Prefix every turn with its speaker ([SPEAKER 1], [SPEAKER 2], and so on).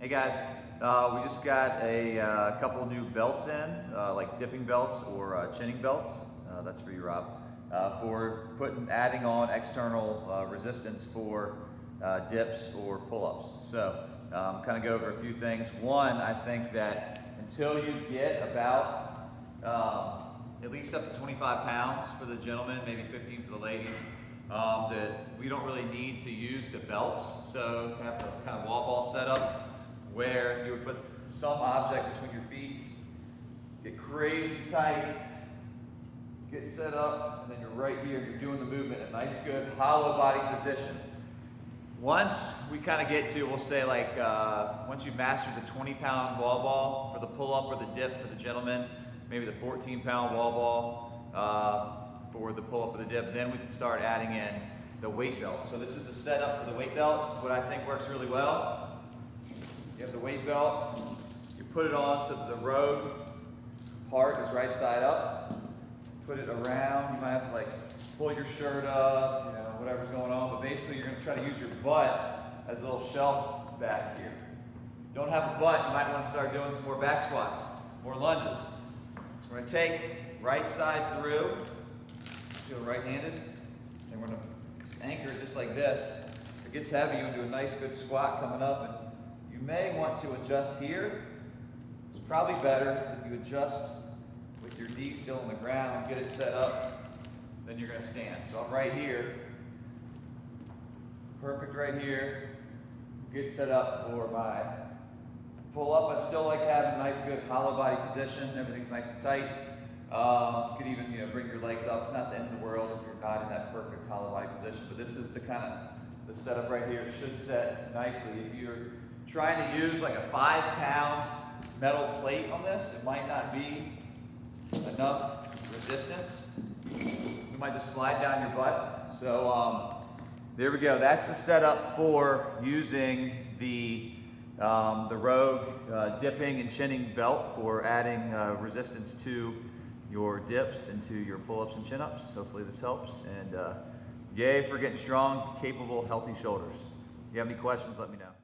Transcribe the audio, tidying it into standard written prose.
[SPEAKER 1] Hey guys, we just got a couple new belts in, like dipping belts or chinning belts. That's for you, Rob. For adding on external resistance for dips or pull-ups. So, kind of go over a few things. One, I think that until you get about at least up to 25 pounds for the gentlemen, maybe 15 for the ladies, that we don't really need to use the belts. So have a kind of wall ball setup where you would put some object between your feet, get crazy tight, get set up, and then you're right here, you're doing the movement in a nice, good, hollow body position. Once we kind of get to, we'll say like, once you've mastered the 20-pound wall ball for the pull-up or the dip for the gentlemen, maybe the 14-pound wall ball for the pull-up or the dip, then we can start adding in the weight belt. So this is a setup for the weight belt. It's what I think works really well. You have the weight belt, you put it on so that the rogue part is right side up. Put it around, you might have to like pull your shirt up, you know, whatever's going on, but basically you're gonna try to use your butt as a little shelf back here. Don't have a butt, you might want to start doing some more back squats, more lunges. So we're gonna take right side through, feel right-handed, and we're gonna anchor it just like this. If it gets heavy, you can do a nice good squat coming up, and you may want to adjust here. It's probably better if you adjust with your knee still on the ground, get it set up, then you're going to stand. So I'm right here, perfect right here, get set up for my pull up. I still like having a nice good hollow body position, everything's nice and tight. You could even bring your legs up, not the end of the world if you're not in that perfect hollow body position, but this is the kind of the setup right here. It should set nicely. If you're trying to use like a 5-pound metal plate on this, it might not be enough resistance. You might just slide down your butt. So there we go. That's the setup for using the Rogue dipping and chinning belt for adding resistance to your dips and to your pull-ups and chin-ups. Hopefully this helps. And yay for getting strong, capable, healthy shoulders. If you have any questions, let me know.